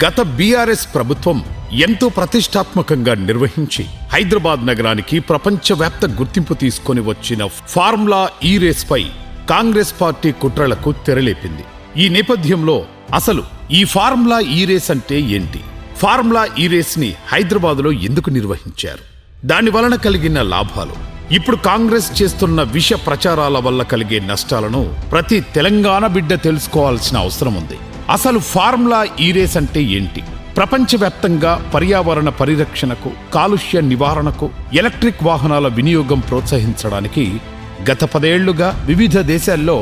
గత బీఆర్ఎస్ ప్రభుత్వం ఎంతో ప్రతిష్టాత్మకంగా నిర్వహించి హైదరాబాద్ నగరానికి ప్రపంచవ్యాప్త గుర్తింపు తీసుకొని వచ్చిన ఫార్ములా ఈ రేస్ పై కాంగ్రెస్ పార్టీ కుట్రలకు తెరలేపింది. ఈ నేపథ్యంలో అసలు ఈ ఫార్ములా ఈ రేస్ అంటే ఏంటి, ఫార్ములా ఈ రేస్ ని హైదరాబాద్లో ఎందుకు నిర్వహించారు, దాని వలన కలిగిన లాభాలు, ఇప్పుడు కాంగ్రెస్ చేస్తున్న విష ప్రచారాల వల్ల కలిగే నష్టాలను ప్రతి తెలంగాణ బిడ్డ తెలుసుకోవాల్సిన అవసరం ఉంది. అసలు ఫార్ములా ఈ రేస్ అంటే ఏంటి, ప్రపంచవ్యాప్తంగా పర్యావరణ పరిరక్షణకు, కాలుష్య నివారణకు, ఎలక్ట్రిక్ వాహనాల వినియోగం ప్రోత్సహించడానికి గత 10 ఏళ్లుగా వివిధ దేశాల్లో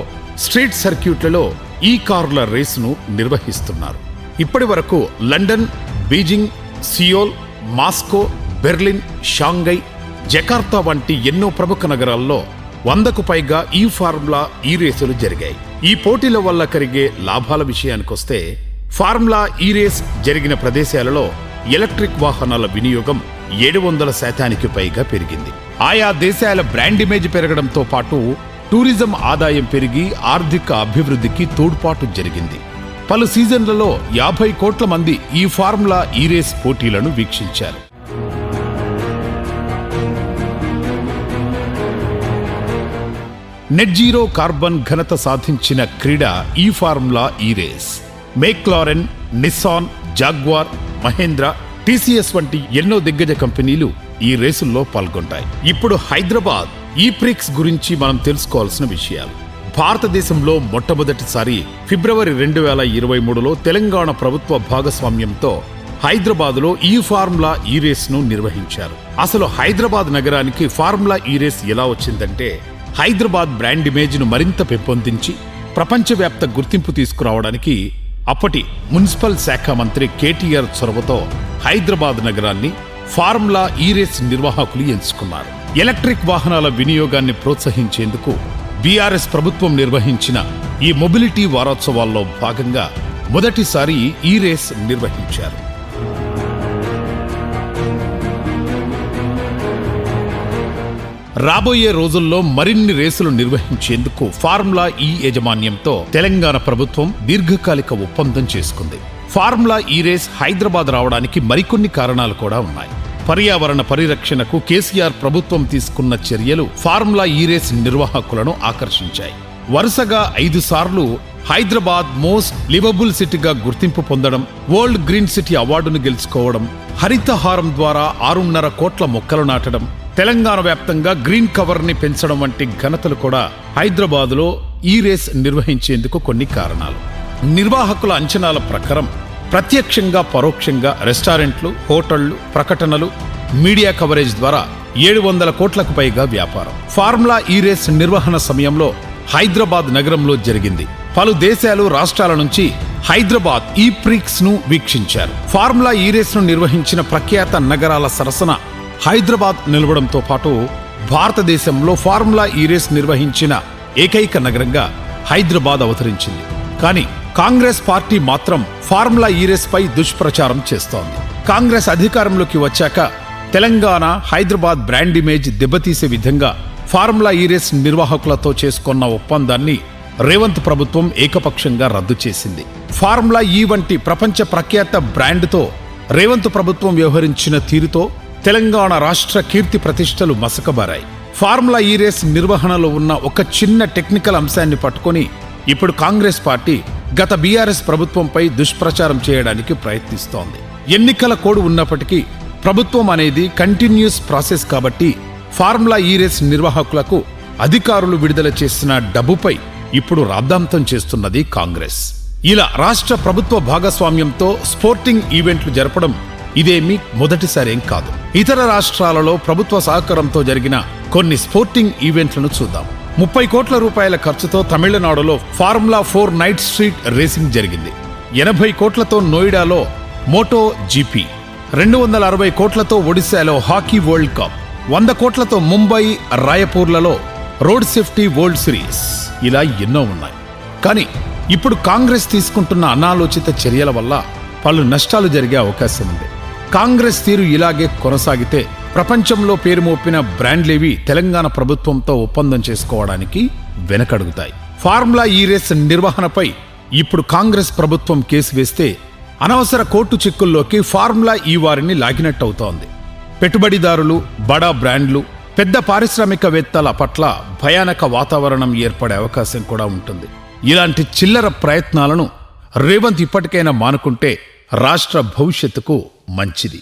స్ట్రీట్ సర్క్యూట్లలో ఈ కార్ల రేసును నిర్వహిస్తున్నారు. ఇప్పటి వరకు London, Beijing, Seoul, Moscow, Berlin, Shanghai, Jakarta వంటి ఎన్నో ప్రముఖ నగరాల్లో 100కు పైగా ఈ ఫార్ములా ఈ రేసులు జరిగాయి. ఈ పోటీల వల్ల కలిగే లాభాల విషయానికొస్తే ఫార్ములా ఈ రేస్ జరిగిన ప్రదేశాలలో ఎలక్ట్రిక్ వాహనాల వినియోగం 700% పైగా పెరిగింది. ఆయా దేశాల బ్రాండ్ ఇమేజ్ పెరగడంతో పాటు టూరిజం ఆదాయం పెరిగి ఆర్థిక అభివృద్ధికి తోడ్పాటు జరిగింది. పలు సీజన్లలో 50 కోట్ల మంది ఈ ఫార్ములా ఈ రేస్ పోటీలను వీక్షించారు. నెట్ జీరో కార్బన్ ఘనత సాధించిన క్రీడ ఈ formula E race. McLaren, Nissan, Jaguar, Mahindra, TCS వంటి ఎన్నో దిగ్గజ కంపెనీలు ఈ రేసుల్లో పాల్గొంటాయి. ఇప్పుడు హైదరాబాద్ ఈ ప్రిక్స్ గురించి మనం తెలుసుకోవాల్సిన విషయాలు. భారతదేశంలో మొట్టమొదటిసారి ఫిబ్రవరి 2023లో తెలంగాణ ప్రభుత్వ భాగస్వామ్యంతో హైదరాబాద్లో ఈ ఫార్ములా ఈ రేస్ను నిర్వహించారు. అసలు హైదరాబాద్ నగరానికి ఫార్ములా ఈ రేస్ ఎలా వచ్చిందంటే, హైదరాబాద్ బ్రాండ్ ఇమేజ్ను మరింత పెంపొందించి ప్రపంచవ్యాప్త గుర్తింపు తీసుకురావడానికి అప్పటి మున్సిపల్ శాఖ మంత్రి కేటీఆర్ చొరవతో హైదరాబాద్ నగరాన్ని ఫార్ములా ఈ రేస్ నిర్వాహకులు ఎంచుకున్నారు. ఎలక్ట్రిక్ వాహనాల వినియోగాన్ని ప్రోత్సహించేందుకు బీఆర్ఎస్ ప్రభుత్వం నిర్వహించిన ఈ మొబిలిటీ వారోత్సవాల్లో భాగంగా మొదటిసారి ఈ రేస్ నిర్వహించారు. రాబోయే రోజుల్లో మరిన్ని రేసులు నిర్వహించేందుకు ఫార్ములా ఈ యాజమాన్యంతో తెలంగాణ ప్రభుత్వం దీర్ఘకాలిక ఒప్పందం చేసుకుంది. ఫార్ములా ఈ రేస్ హైదరాబాద్ రావడానికి మరికొన్ని కారణాలు కూడా ఉన్నాయి. పర్యావరణ పరిరక్షణకు కేసీఆర్ ప్రభుత్వం తీసుకున్న చర్యలు ఫార్ములా ఈ రేస్ నిర్వాహకులను ఆకర్షించాయి. వరుసగా 5 సార్లు హైదరాబాద్ మోస్ట్ లివబుల్ సిటీగా గుర్తింపు పొందడం, వరల్డ్ గ్రీన్ సిటీ అవార్డును గెలుచుకోవడం, హరితహారం ద్వారా 6.5 కోట్ల మొక్కలు నాటడం, తెలంగాణ వ్యాప్తంగా గ్రీన్ కవర్ ని పెంచడం వంటి ఘనతలు కూడా హైదరాబాదులో ఈ రేస్ నిర్వహించేందుకు కొన్ని కారణాలు. నిర్వాహకుల అంచనాల ప్రకారం ప్రత్యక్షంగా పరోక్షంగా రెస్టారెంట్లు, హోటళ్లు, ప్రకటనలు, మీడియా కవరేజ్ ద్వారా 700 కోట్లకు పైగా వ్యాపారం ఫార్ములా ఈ రేస్ నిర్వహణ సమయంలో హైదరాబాద్ నగరంలో జరిగింది. పలు దేశాలు, రాష్ట్రాల నుంచి హైదరాబాద్ ఈ ప్రిక్స్ ను వీక్షించారు. ఫార్ములా ఈ రేస్ ను నిర్వహించిన ప్రఖ్యాత నగరాల సరసన హైదరాబాద్ నిలవడంతో పాటు భారతదేశంలో ఫార్ములా ఈ రేస్ నిర్వహించిన ఏకైక నగరంగా హైదరాబాద్ అవతరించింది. కానీ కాంగ్రెస్ పార్టీ మాత్రం ఫార్ములా ఈ రేస్ పై దుష్ప్రచారం చేస్తోంది. కాంగ్రెస్ అధికారంలోకి వచ్చాక తెలంగాణ, హైదరాబాద్ బ్రాండ్ ఇమేజ్ దెబ్బతీసే విధంగా ఫార్ములా ఈ రేస్ నిర్వాహకులతో చేసుకున్న ఒప్పందాన్ని రేవంత్ ప్రభుత్వం ఏకపక్షంగా రద్దు చేసింది. ఫార్ములా ఈ వంటి ప్రపంచ ప్రఖ్యాత బ్రాండ్తో రేవంత్ ప్రభుత్వం వ్యవహరించిన తీరుతో తెలంగాణ రాష్ట్ర కీర్తి ప్రతిష్టలు మసకబారాయి. ఫార్ములా ఈ రేస్ నిర్వహణలో ఉన్న ఒక చిన్న టెక్నికల్ అంశాన్ని పట్టుకొని ఇప్పుడు కాంగ్రెస్ పార్టీ గత బీఆర్ఎస్ ప్రభుత్వంపై దుష్ప్రచారం చేయడానికి ప్రయత్నిస్తోంది. ఎన్నికల కోడ్ ఉన్నప్పటికీ ప్రభుత్వం అనేది కంటిన్యూస్ ప్రాసెస్ కాబట్టి ఫార్ములా ఈ రేస్ నిర్వాహకులకు అధికారులు విడుదల చేసిన డబ్బుపై ఇప్పుడు రాద్ధాంతం చేస్తున్నది కాంగ్రెస్. ఇలా రాష్ట్ర ప్రభుత్వ భాగస్వామ్యంతో స్పోర్టింగ్ ఈవెంట్లు జరపడం ఇదేమీ మొదటిసారేం కాదు. ఇతర రాష్ట్రాలలో ప్రభుత్వ సహకారంతో జరిగిన కొన్ని స్పోర్టింగ్ ఈవెంట్లను చూద్దాం. 30 కోట్ల రూపాయల ఖర్చుతో తమిళనాడులో ఫార్ములా 4 నైట్ స్ట్రీట్ రేసింగ్ జరిగింది. 80 కోట్లతో నోయిడాలో మోటో జీపీ, 260 కోట్లతో ఒడిశాలో హాకీ వరల్డ్ కప్, 100 కోట్లతో ముంబై, రాయపూర్లలో రోడ్ సేఫ్టీ వరల్డ్ సిరీస్, ఇలా ఎన్నో ఉన్నాయి. కానీ ఇప్పుడు కాంగ్రెస్ తీసుకుంటున్న అనాలోచిత చర్యల వల్ల పలు నష్టాలు జరిగే అవకాశం ఉంది. కాంగ్రెస్ తీరు ఇలాగే కొనసాగితే ప్రపంచంలో పేరు మోపిన బ్రాండ్లేవి తెలంగాణ ప్రభుత్వంతో ఒప్పందం చేసుకోవడానికి వెనకడుగుతాయి. ఫార్ములా ఈ రేస్ నిర్వహణపై ఇప్పుడు కాంగ్రెస్ ప్రభుత్వం కేసు వేస్తే అనవసర కోర్టు చిక్కుల్లోకి ఫార్ములా ఈ వారిని లాగినట్టవుతోంది. పెట్టుబడిదారులు, బడా బ్రాండ్లు, పెద్ద పారిశ్రామికవేత్తల పట్ల భయానక వాతావరణం ఏర్పడే అవకాశం కూడా ఉంటుంది. ఇలాంటి చిల్లర ప్రయత్నాలను రేవంత్ ఇప్పటికైనా మానుకుంటే రాష్ట్ర భవిష్యత్తుకు మంచిది.